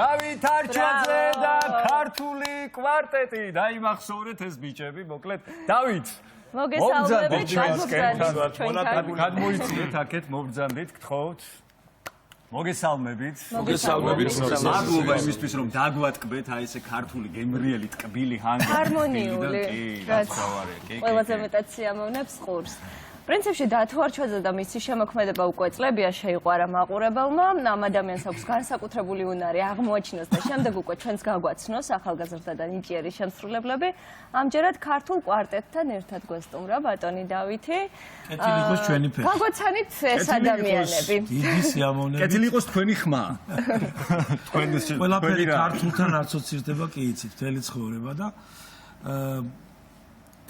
დავით არჩვაძე და ქართული კვარტეტი. დაიმახსოვრეთ ეს ბიჭები, მოკლედ. დავით. მოგესალმებით, გადმოიწიეთ აქეთ, მობრძანდით, გთხოვთ. მოგესალმებით. მადლობა იმისთვის, რომ დაგვატკბეთ აი ესე ქართული გემრიელი ტკბილი ჰანგი. ჰარმონიული. ყველაზე მეტად სიამოვნებს ყურს. პრინციპში დათო არჩვაძე და მისი შემოქმედება უკვე წლებია შეიყვარა მაყურებელმა. ამ ადამიანს აქვს განსაკუთრებული უნარი აღმოაჩინოს და შემდეგ უკვე ჩვენს გაგვაცნოს ახალგაზრდა და ნიჭიერი შემსრულებლები. ამჯერად ქართულ კვარტეტთან ერთად გვესტუმრა ბატონი დავითი. კეთილი იყოს ჩვენი ფეხი. გაგვაცანით ეს ადამიანები. დიდი სიამოვნებით. კეთილი იყოს თქვენი ხმა. ყველაფერი ქართულთან ასოცირდება კი იცით მთელი ცხოვრება და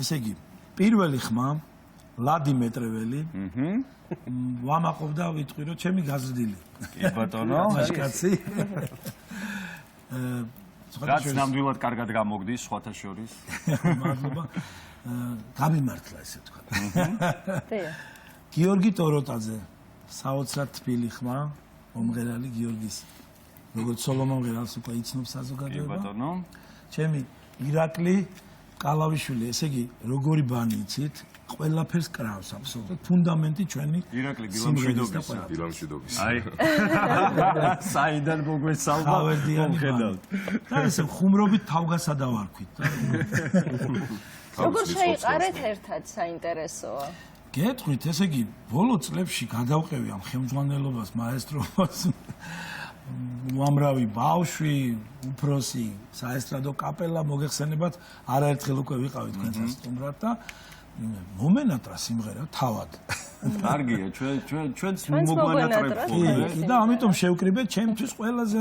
ესე იგი პირველი ხმა ლადი მეტრეველი. ვამაყობდა ვიტყვი რომ ჩემი გაზრდილი. კი ბატონო. მაშკაცი. რაც ნამდვილად კარგად გამოგდის სხვათა შორის. მადლობა. გამიმართლა ესე თქვა. გიორგი ტოროტაძე, საოცრად თბილი ხმა, მომღერალი გიორგის. როგორც სოლო მომღერალს უკვე იცნობს საზოგადოება. კი ბატონო. ჩემი ირაკლი კალავიშვილი, ესე იგი, როგორი ბანი იცით? ყველაფერს კრავს აბსოლუტურად. ფუნდამენტი ჩვენი ირაკლი დილამშვიდობის. აი. საიდან მოგვესალმა? ხედავთ. და ესე ხუმრობით თავგასადავარქვით. როგორ შეიყარეთ ერთად საინტერესოა? გეტყვით, ესე იგი, ბოლო წლებში გადავყევი ამ ხელმძღვანელობას, მაესტრობას. უამრავი ბავშვი, უფროსი, საესტრადო კაპელა მოგეხსენებათ, არაერთხელ უკვე ვიყავით თქვენთან სტუმრად და მომენატრა სიმღერა თავად. კარგია, ჩვენც მოგვანატრებ ხოლმე. კი, და ამიტომ შევკრიბეთ ჩემთვის ყველაზე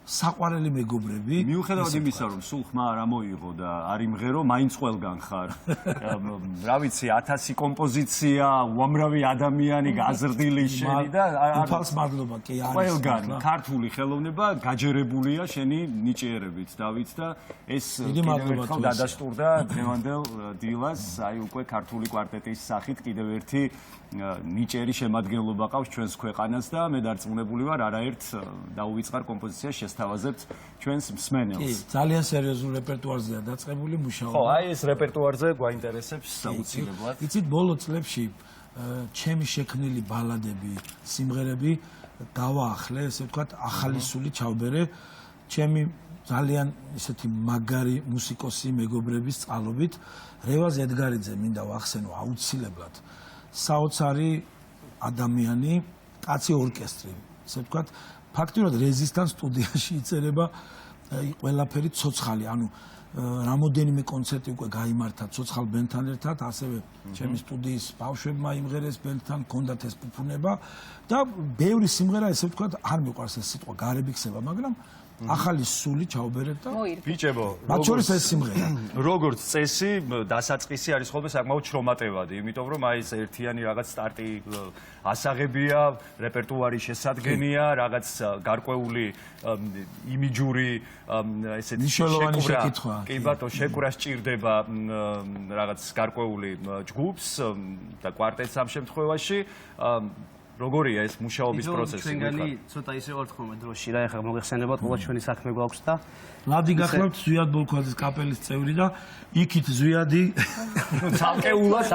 საყვარელი მეგობრები. მიუხედავად იმისა, რომ სულ ხმა არ ამოიღო და არ იმღერო, მაინც ყველგან ხარ. რა ვიცი, 1000 კომპოზიცია, უამრავი ადამიანი გაზრდილი შენი და უფალს მადლობა კი არის. ყველგან ქართული ხელოვნება გაჯერებულია შენი ნიჭიერებით, დავით და ეს კიდევ ერთხელ დადასტურდა დღევანდელ დილას, აი უკვე ქართული კვარტეტის სახით კიდევ ერთი ნიჭიერი შემადგენლობა ყავს ჩვენს ქვეყანას და მე დარწმუნებული ვარ არაერთ დაუვიწყარ კომპოზიციას შესთავაზებთ ჩვენს მსმენელს. ძალიან სერიოზულ რეპერტუარზეა დაწყებული მუშაობა. ხო, აი ეს რეპერტუარზე გვაინტერესებს საუცილებლად. იცით, ბოლო წლებში ჩემი შექმნილი ბალადები, სიმღერები გავაახლე, ესე ვთქვათ, ახალი სული ჩავბერე ჩემი ძალიან ისეთი მაგარი მუსიკოსი მეგობრების წყალობით. რევაზ ედგარიძე მინდა ვახსენო აუცილებლად. საოცარი ადამიანი, კაცი ორკესტრი, ესე ვთქვათ, ფაქტიურად რეზისთან სტუდიაში იწერება ყველაფერი ცოცხალი, ანუ რამოდენიმე კონცერტი უკვე გაიმართა ცოცხალ ბენდთან ერთად, ასევე ჩემი სტუდიის ბავშვებმა იმღერეს ბენდთან, ჰქონდათ ეს ფუფუნება და ბევრი სიმღერა, ესე ვთქვათ, არ მიყვარს ეს სიტყვა გარები ხსება, მაგრამ ახალი სული ჩაუბერეთ და ბიჭებო, მათ შორის ეს სიმღერა. როგორც წესი, დასაწყისი არის ხოლმე საკმაოდ შრომატევადი, იმიტომ რომ აი ეს ერთიანი რაღაც სტარტი ასაღებია, რეპერტუარი შესადგენია, რაღაც გარკვეული იმიჯური ესეთი ნიშნულოვანი შეკითხვა. კი ბატონო, შეკვრა სჭირდება რაღაც გარკვეული ჯგუფს და კვარტეტს ამ შემთხვევაში. როგორია ეს მუშაობის პროცესი? ჩვენგანი ცოტა ისე ვართ ხოლმე დროში რა, ეხლა მოგეხსენებათ, ყველა ჩვენი საქმე გვაქვს და ლადი გახლავთ ზვიად ბოლქვაძის კაპელის წევრი და იქით ზვიადი ცალკეულად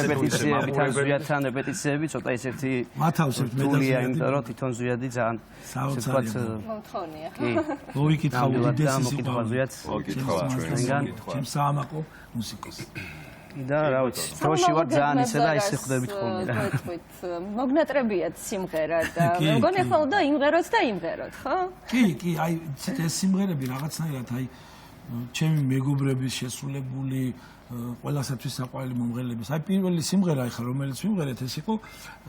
რეპეტიციები თან ზვიადთან რეპეტიციები ცოტა ისეთი მათავსებთ მეტალია, იმიტომ რომ თვითონ ზვიადი ძალიან საოცარია. მომთხოვნია. კი. მოვიკითხავ უდიდესი სიყვარული ზვიადს. ჩვენგან. ჩემ საამაყო მუსიკოსი. და რა ვიცი, დროში ვარ ძალიან ისე და ისე ხვდებით ხოლმე რა. მოგნატრებიათ სიმღერა და მგონი ახლა უნდა იმღეროთ და იმღეროთ, ხო? კი, აი ეს სიმღერები რაღაცნაირად აი ჩემი მეგობრების შესრულებული ყველასათვის საყვარელი მომღერლების. აი პირველი სიმღერა ახლა რომელიც ვიმღერეთ ეს იყო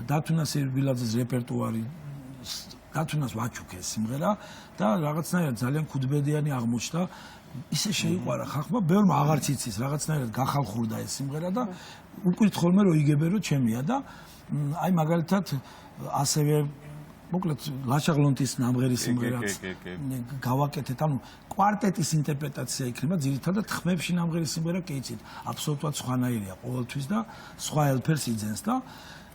დათუნას ერბილაძის რეპერტუარი. დათუნას ვაჩუქე სიმღერა და რაღაცნაირად ძალიან ქუდბედიანი აღმოჩნდა. ისე შეიყვარა ხალხმა, ბევრმა აღარც იცის, რაღაცნაირად გახალხურდა ეს სიმღერა და უკვირთ ხოლმე რომ იგებენ რომ ჩემია და აი მაგალითად ასევე მოკლედ ლაშაღლონტის ნამღერი სიმღერაც გავაკეთეთ, ანუ კვარტეტის ინტერპრეტაცია იქნება ძირითადად ხმებში ნამღერი სიმღერა კი იცით, აბსოლუტურად სხვანაირია ყოველთვის და სხვა ელფერს იძენს და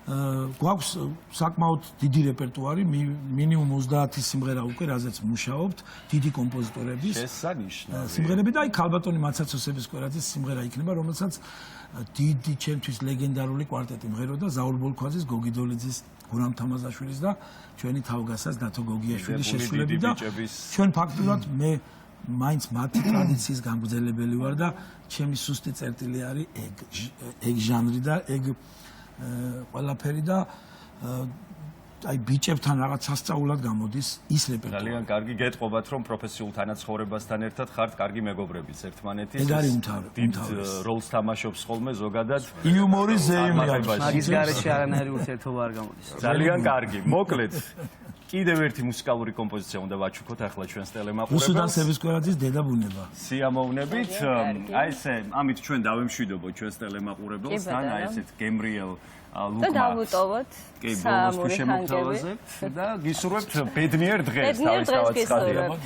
გვაქვს საკმაოდ დიდი რეპერტუარი, მინიმუმ 30 სიმღერა უკვე, რაზეც მუშაობთ, დიდი კომპოზიტორების შესანიშნავი სიმღერები და აი ქალბატონი მაცაცოსების კვერაძის სიმღერა იქნება, რომელსაც დიდი ჩემთვის ლეგენდარული კვარტეტი მღეროდა ზაურ ბოლქვაძის, გოგი დოლიძის, გურამ თამაზაშვილის და ჩვენი თავგასას დათო გოგიაშვილის შესრულებით და ჩვენ ფაქტურად მე მაინც მათი ტრადიციის გამგრძელებელი ვარ და ჩემი სუსტი წერტილი არის ეგ ჟანრი და ეგ ყველაფერი და აი ბიჭებთან რაღაც სასწაულად გამოდის ის რეპერტუარი. ძალიან კარგი გეტყობათ რომ პროფესიულ თანაცხოვრებასთან ერთად ხართ კარგი მეგობრებიც ერთმანეთის. ეგ არის უმთავრესად. როლს თამაშობს ხოლმე ზოგადად იუმორის ზეიმია. მაგის გარეშე არანაირი ურთიერთობა არ გამოდის. ძალიან კარგი. მოკლედ კიდევ ერთი მუსიკალური კომპოზიცია უნდა ვაჩუქოთ ახლა ჩვენს ტელემაყურებელს. რუსუდან სევისკვერაძის დედაბუნება. სიამოვნებით. აი ესე, ამით ჩვენ დავემშვიდობოთ ჩვენს ტელემაყურებელს თან, აი ესეთ გემრიელ ლუკმა. და დავუტოვოთ. კი, ბოლოს შემოგთავაზებთ და გისურვებთ ბედნიერ დღეს თავისთავად.